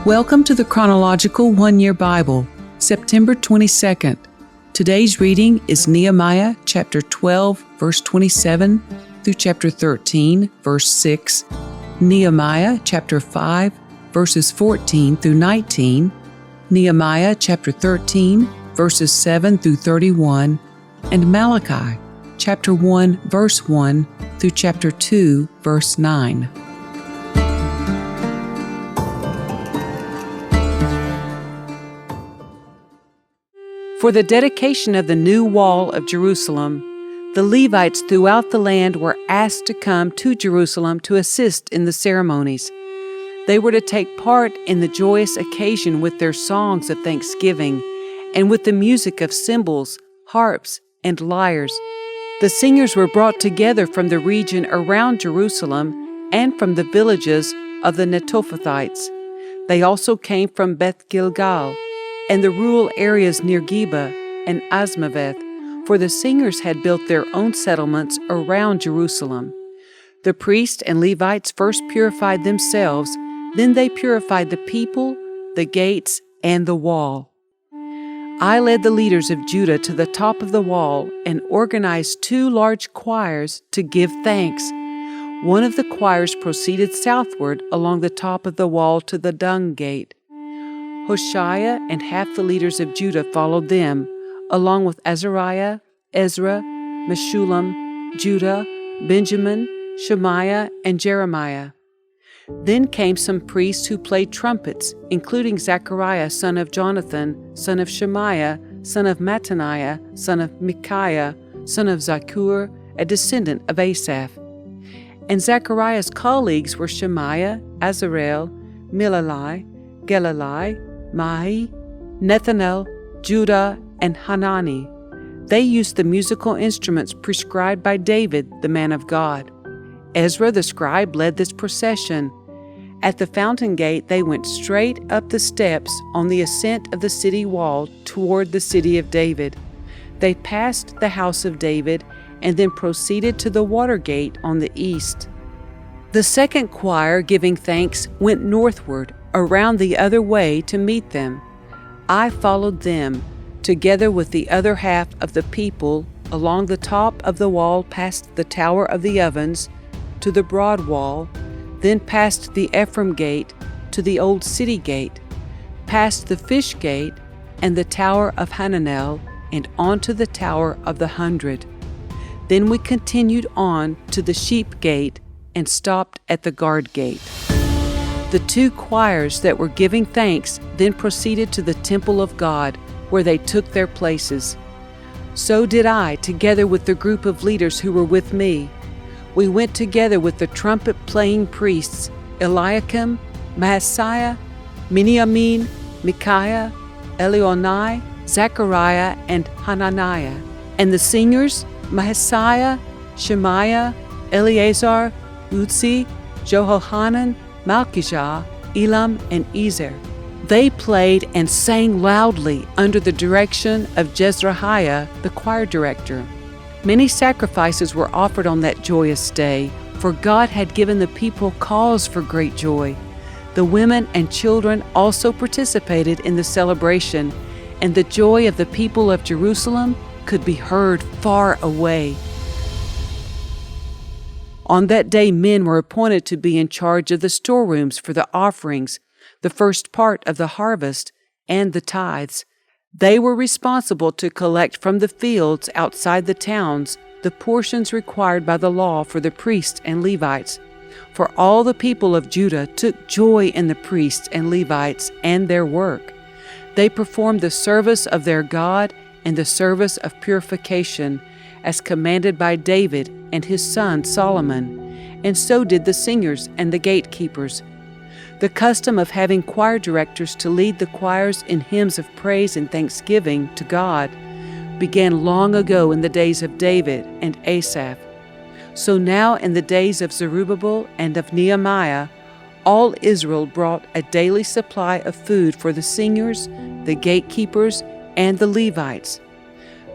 Welcome to the Chronological One-Year Bible, September 22nd. Today's reading is Nehemiah chapter 12, verse 27 through chapter 13, verse 6, Nehemiah chapter 5, verses 14 through 19, Nehemiah chapter 13, verses 7 through 31, and Malachi chapter 1, verse 1 through chapter 2, verse 9. For the dedication of the new wall of Jerusalem, the Levites throughout the land were asked to come to Jerusalem to assist in the ceremonies. They were to take part in the joyous occasion with their songs of thanksgiving and with the music of cymbals, harps, and lyres. The singers were brought together from the region around Jerusalem and from the villages of the Netophathites. They also came from Beth Gilgal and the rural areas near Geba and Asmaveth, for the singers had built their own settlements around Jerusalem. The priests and Levites first purified themselves, then they purified the people, the gates, and the wall. I led the leaders of Judah to the top of the wall and organized 2 large choirs to give thanks. One of the choirs proceeded southward along the top of the wall to the dung gate. Hoshea and half the leaders of Judah followed them, along with Azariah, Ezra, Meshullam, Judah, Benjamin, Shemaiah, and Jeremiah. Then came some priests who played trumpets, including Zechariah, son of Jonathan, son of Shemaiah, son of Mattaniah, son of Micaiah, son of Zakur, a descendant of Asaph. And Zechariah's colleagues were Shemaiah, Azarel, Milalai, Gelalai, Mahi, Nethanel, Judah, and Hanani. They used the musical instruments prescribed by David, the man of God. Ezra the scribe led this procession. At the fountain gate, they went straight up the steps on the ascent of the city wall toward the city of David. They passed the house of David and then proceeded to the water gate on the east. The second choir, giving thanks, went northward, around the other way to meet them. I followed them, together with the other half of the people, along the top of the wall past the Tower of the Ovens to the broad wall, then past the Ephraim gate to the old city gate, past the fish gate and the Tower of Hananel, and on to the Tower of the 100. Then we continued on to the sheep gate and stopped at the guard gate. The 2 choirs that were giving thanks then proceeded to the temple of God, where they took their places. So did I, together with the group of leaders who were with me. We went together with the trumpet-playing priests, Eliakim, Maaseiah, Miniamin, Micaiah, Elionai, Zechariah, and Hananiah, and the singers, Maaseiah, Shemaiah, Eleazar, Uzzi, Jehohanan, Malchijah, Elam, and Ezer. They played and sang loudly under the direction of Jezrahiah, the choir director. Many sacrifices were offered on that joyous day, for God had given the people cause for great joy. The women and children also participated in the celebration, and the joy of the people of Jerusalem could be heard far away. On that day, men were appointed to be in charge of the storerooms for the offerings, the first part of the harvest, and the tithes. They were responsible to collect from the fields outside the towns the portions required by the law for the priests and Levites. For all the people of Judah took joy in the priests and Levites and their work. They performed the service of their God and the service of purification, as commanded by David and his son Solomon, and so did the singers and the gatekeepers. The custom of having choir directors to lead the choirs in hymns of praise and thanksgiving to God began long ago in the days of David and Asaph. So now in the days of Zerubbabel and of Nehemiah, all Israel brought a daily supply of food for the singers, the gatekeepers, and the Levites.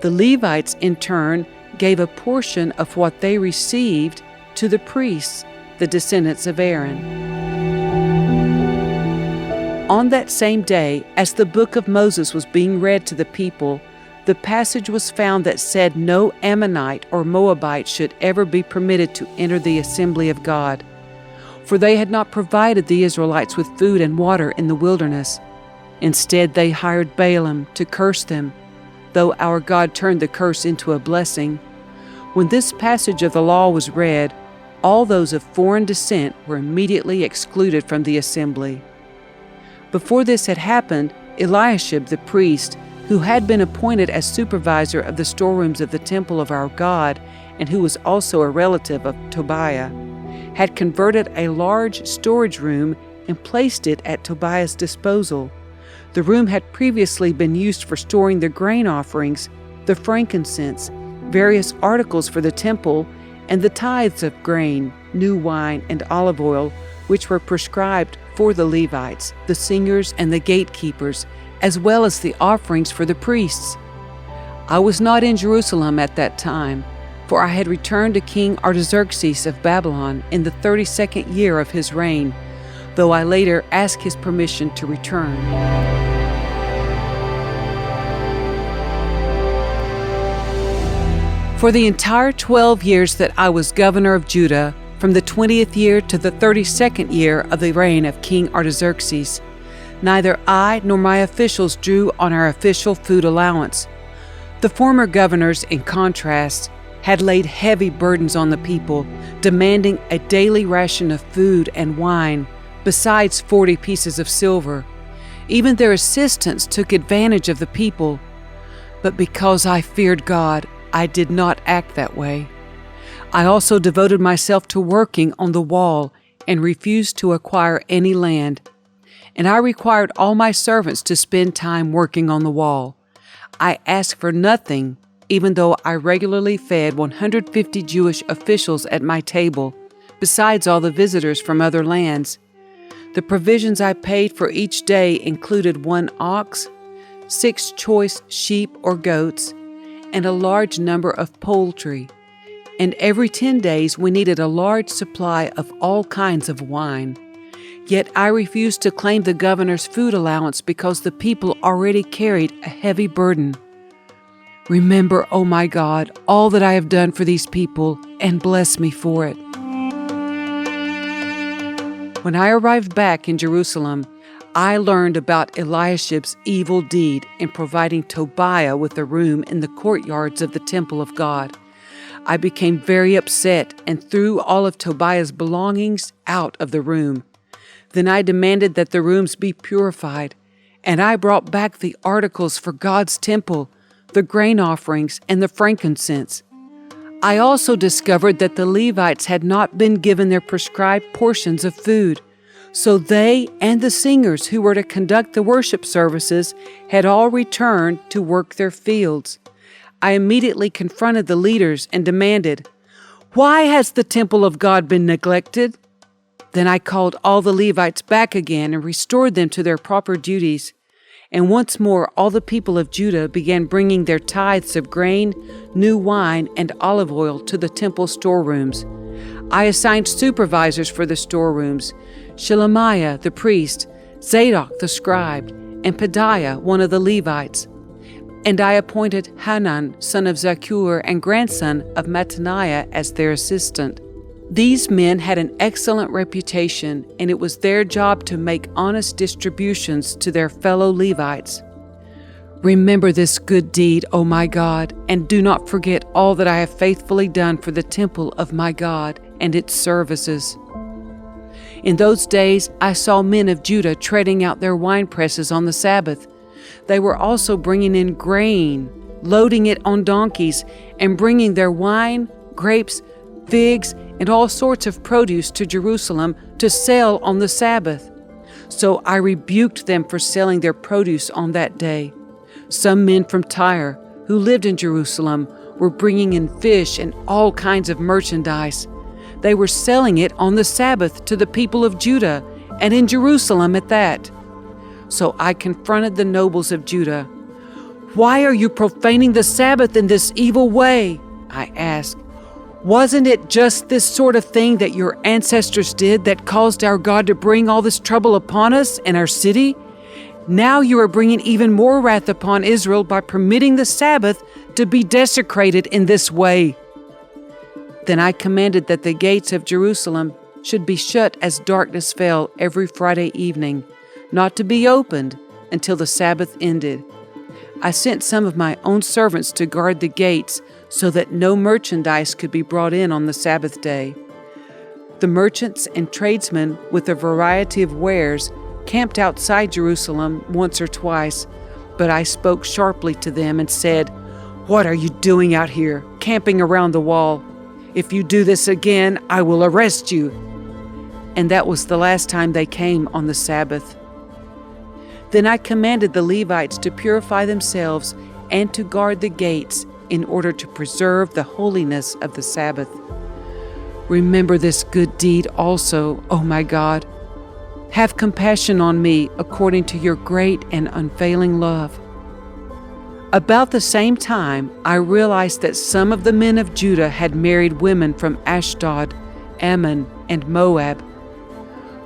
The Levites, in turn, gave a portion of what they received to the priests, the descendants of Aaron. On that same day, as the book of Moses was being read to the people, the passage was found that said no Ammonite or Moabite should ever be permitted to enter the assembly of God, for they had not provided the Israelites with food and water in the wilderness. Instead, they hired Balaam to curse them, though our God turned the curse into a blessing. When this passage of the law was read, all those of foreign descent were immediately excluded from the assembly. Before this had happened, Eliashib the priest, who had been appointed as supervisor of the storerooms of the temple of our God, and who was also a relative of Tobiah, had converted a large storage room and placed it at Tobiah's disposal. The room had previously been used for storing the grain offerings, the frankincense, various articles for the temple, and the tithes of grain, new wine, and olive oil, which were prescribed for the Levites, the singers, and the gatekeepers, as well as the offerings for the priests. I was not in Jerusalem at that time, for I had returned to King Artaxerxes of Babylon in the 32nd year of his reign, though I later asked his permission to return. For the entire 12 years that I was governor of Judah, from the 20th year to the 32nd year of the reign of King Artaxerxes, neither I nor my officials drew on our official food allowance. The former governors, in contrast, had laid heavy burdens on the people, demanding a daily ration of food and wine, besides 40 pieces of silver. Even their assistants took advantage of the people. But because I feared God, I did not act that way. I also devoted myself to working on the wall and refused to acquire any land. And I required all my servants to spend time working on the wall. I asked for nothing, even though I regularly fed 150 Jewish officials at my table, besides all the visitors from other lands. The provisions I paid for each day included 1 ox, 6 choice sheep or goats, and a large number of poultry. And every 10 days we needed a large supply of all kinds of wine. Yet I refused to claim the governor's food allowance because the people already carried a heavy burden. Remember, O my God, all that I have done for these people, and bless me for it. When I arrived back in Jerusalem, I learned about Eliashib's evil deed in providing Tobiah with a room in the courtyards of the temple of God. I became very upset and threw all of Tobiah's belongings out of the room. Then I demanded that the rooms be purified, and I brought back the articles for God's temple, the grain offerings, and the frankincense. I also discovered that the Levites had not been given their prescribed portions of food, so they and the singers who were to conduct the worship services had all returned to work their fields. I immediately confronted the leaders and demanded, "Why has the temple of God been neglected?" Then I called all the Levites back again and restored them to their proper duties. And once more all the people of Judah began bringing their tithes of grain, new wine, and olive oil to the temple storerooms. I assigned supervisors for the storerooms, Shelemiah the priest, Zadok the scribe, and Pedaiah one of the Levites. And I appointed Hanan, son of Zakur and grandson of Mattaniah, as their assistant. These men had an excellent reputation, and it was their job to make honest distributions to their fellow Levites. Remember this good deed, O my God, and do not forget all that I have faithfully done for the temple of my God and its services. In those days I saw men of Judah treading out their wine presses on the Sabbath. They were also bringing in grain, loading it on donkeys, and bringing their wine, grapes, figs, and all sorts of produce to Jerusalem to sell on the Sabbath. So I rebuked them for selling their produce on that day. Some men from Tyre, who lived in Jerusalem, were bringing in fish and all kinds of merchandise. They were selling it on the Sabbath to the people of Judah, and in Jerusalem at that. So I confronted the nobles of Judah. "Why are you profaning the Sabbath in this evil way?" I asked. Wasn't it just this sort of thing that your ancestors did that caused our God to bring all this trouble upon us and our city? Now you are bringing even more wrath upon Israel by permitting the Sabbath to be desecrated in this way." Then I commanded that the gates of Jerusalem should be shut as darkness fell every Friday evening, not to be opened until the Sabbath ended. I sent some of my own servants to guard the gates so that no merchandise could be brought in on the Sabbath day. The merchants and tradesmen with a variety of wares camped outside Jerusalem once or twice, but I spoke sharply to them and said, "What are you doing out here, camping around the wall? If you do this again, I will arrest you." And that was the last time they came on the Sabbath. Then I commanded the Levites to purify themselves and to guard the gates in order to preserve the holiness of the Sabbath. Remember this good deed also, O my God. Have compassion on me according to your great and unfailing love. About the same time, I realized that some of the men of Judah had married women from Ashdod, Ammon, and Moab.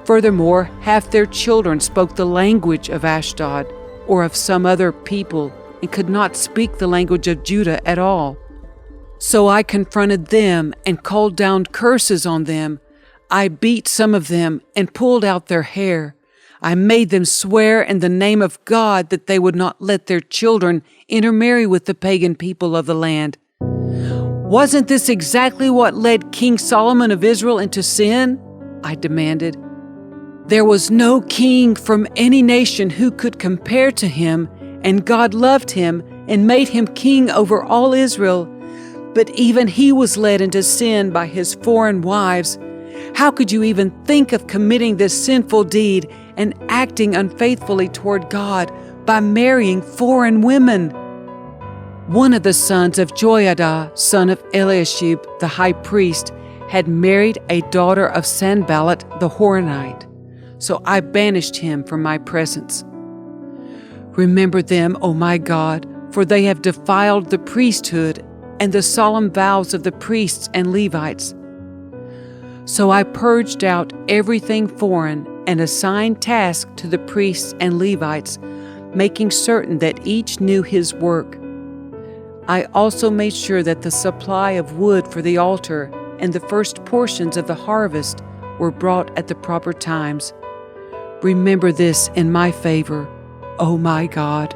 Furthermore, half their children spoke the language of Ashdod or of some other people and could not speak the language of Judah at all. So I confronted them and called down curses on them. I beat some of them and pulled out their hair. I made them swear in the name of God that they would not let their children intermarry with the pagan people of the land. Wasn't this exactly what led King Solomon of Israel into sin? I demanded. There was no king from any nation who could compare to him, and God loved him and made him king over all Israel. But even he was led into sin by his foreign wives. How could you even think of committing this sinful deed and acting unfaithfully toward God by marrying foreign women? One of the sons of Joiada, son of Eliashib, the high priest, had married a daughter of Sanballat the Horonite. So I banished him from my presence. Remember them, O my God, for they have defiled the priesthood and the solemn vows of the priests and Levites. So I purged out everything foreign and assigned tasks to the priests and Levites, making certain that each knew his work. I also made sure that the supply of wood for the altar and the first portions of the harvest were brought at the proper times. Remember this in my favor, O my God.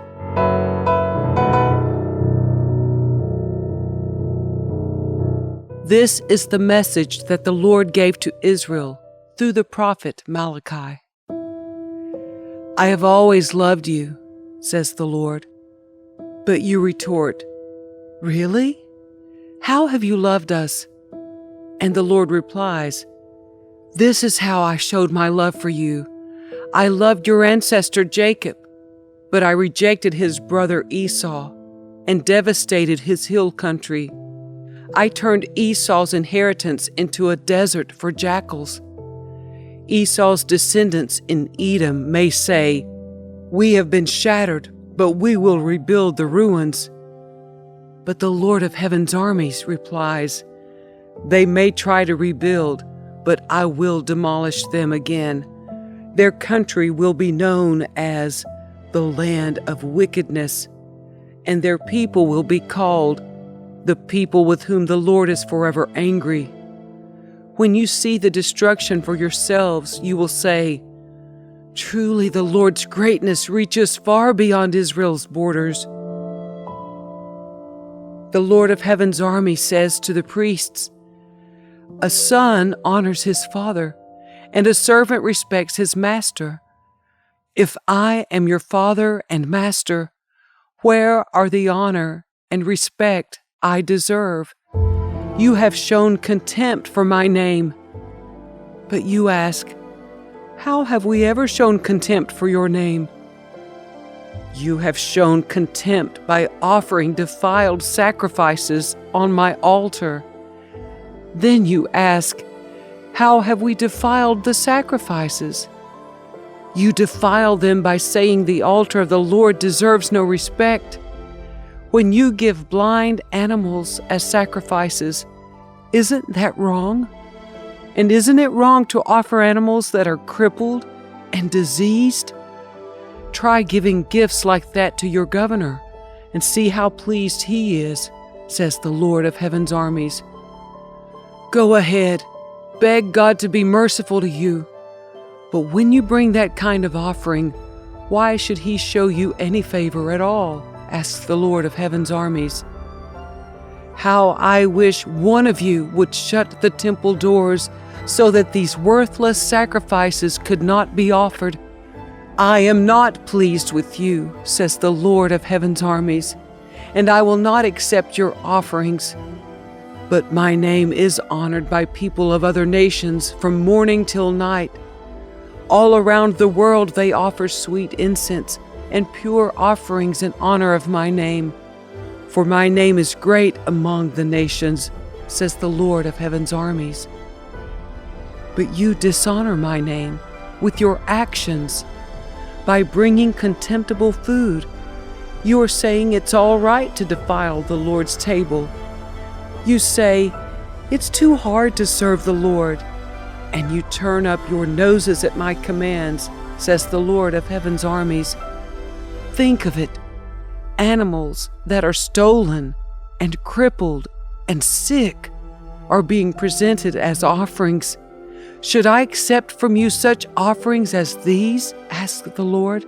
This is the message that the Lord gave to Israel through the prophet Malachi. I have always loved you, says the Lord. But you retort, really? How have you loved us? And the Lord replies, this is how I showed my love for you. I loved your ancestor Jacob, but I rejected his brother Esau and devastated his hill country. I turned Esau's inheritance into a desert for jackals. Esau's descendants in Edom may say, we have been shattered, but we will rebuild the ruins. But the Lord of Heaven's armies replies, they may try to rebuild, but I will demolish them again. Their country will be known as the land of wickedness, and their people will be called the people with whom the Lord is forever angry. When you see the destruction for yourselves, you will say, truly the Lord's greatness reaches far beyond Israel's borders. The Lord of Heaven's army says to the priests, a son honors his father, and a servant respects his master. If I am your father and master, where are the honor and respect I deserve? You have shown contempt for my name. But you ask, how have we ever shown contempt for your name? You have shown contempt by offering defiled sacrifices on my altar. Then you ask, how have we defiled the sacrifices? You defile them by saying the altar of the Lord deserves no respect. When you give blind animals as sacrifices, Isn't that wrong? And isn't it wrong to offer animals that are crippled and diseased? Try giving gifts like that to your governor and see how pleased he is, says the Lord of Heaven's armies. Go ahead, beg God to be merciful to you. But when you bring that kind of offering, why should he show you any favor at all? Asks the Lord of Heaven's armies. How I wish one of you would shut the temple doors so that these worthless sacrifices could not be offered. I am not pleased with you, says the Lord of Heaven's armies, and I will not accept your offerings. But my name is honored by people of other nations from morning till night. All around the world they offer sweet incense and pure offerings in honor of my name. For my name is great among the nations, says the Lord of Heaven's armies. But you dishonor my name with your actions by bringing contemptible food. You are saying it's all right to defile the Lord's table. You say, it's too hard to serve the Lord, and you turn up your noses at my commands, says the Lord of Heaven's armies. Think of it. Animals that are stolen and crippled and sick are being presented as offerings. Should I accept from you such offerings as these? Asked the Lord.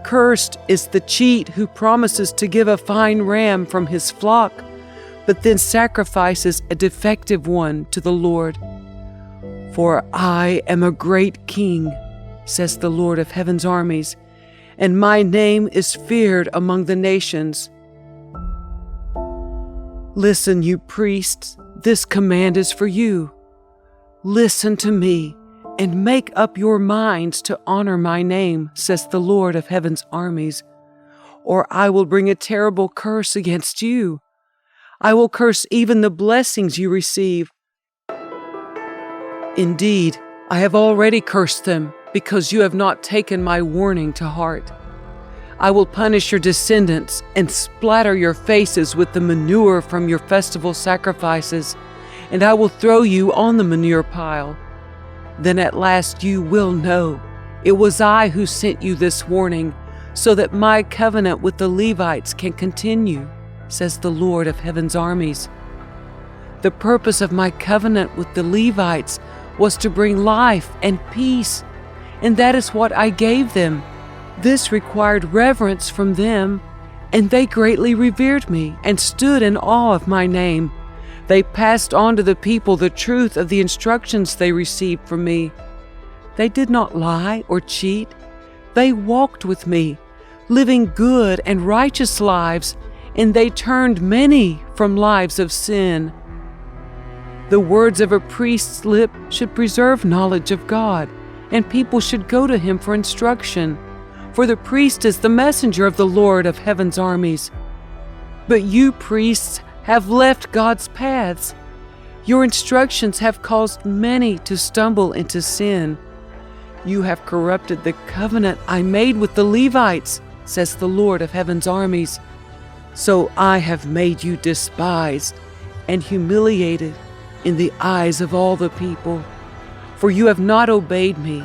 Cursed is the cheat who promises to give a fine ram from his flock, but then sacrifices a defective one to the Lord. For I am a great king, says the Lord of Heaven's armies, and my name is feared among the nations. Listen, you priests, this command is for you. Listen to me and make up your minds to honor my name, says the Lord of Heaven's armies, or I will bring a terrible curse against you. I will curse even the blessings you receive. Indeed, I have already cursed them because you have not taken my warning to heart. I will punish your descendants and splatter your faces with the manure from your festival sacrifices, and I will throw you on the manure pile. Then at last you will know it was I who sent you this warning, so that my covenant with the Levites can continue, says the Lord of Heaven's armies. The purpose of my covenant with the Levites was to bring life and peace, and that is what I gave them. This required reverence from them, and they greatly revered me and stood in awe of my name. They passed on to the people the truth of the instructions they received from me. They did not lie or cheat. They walked with me, living good and righteous lives, and they turned many from lives of sin. The words of a priest's lip should preserve knowledge of God, and people should go to him for instruction, for the priest is the messenger of the Lord of Heaven's armies. But you priests have left God's paths. Your instructions have caused many to stumble into sin. You have corrupted the covenant I made with the Levites, says the Lord of Heaven's armies. So I have made you despised and humiliated in the eyes of all the people. For you have not obeyed me,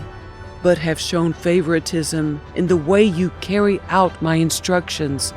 but have shown favoritism in the way you carry out my instructions.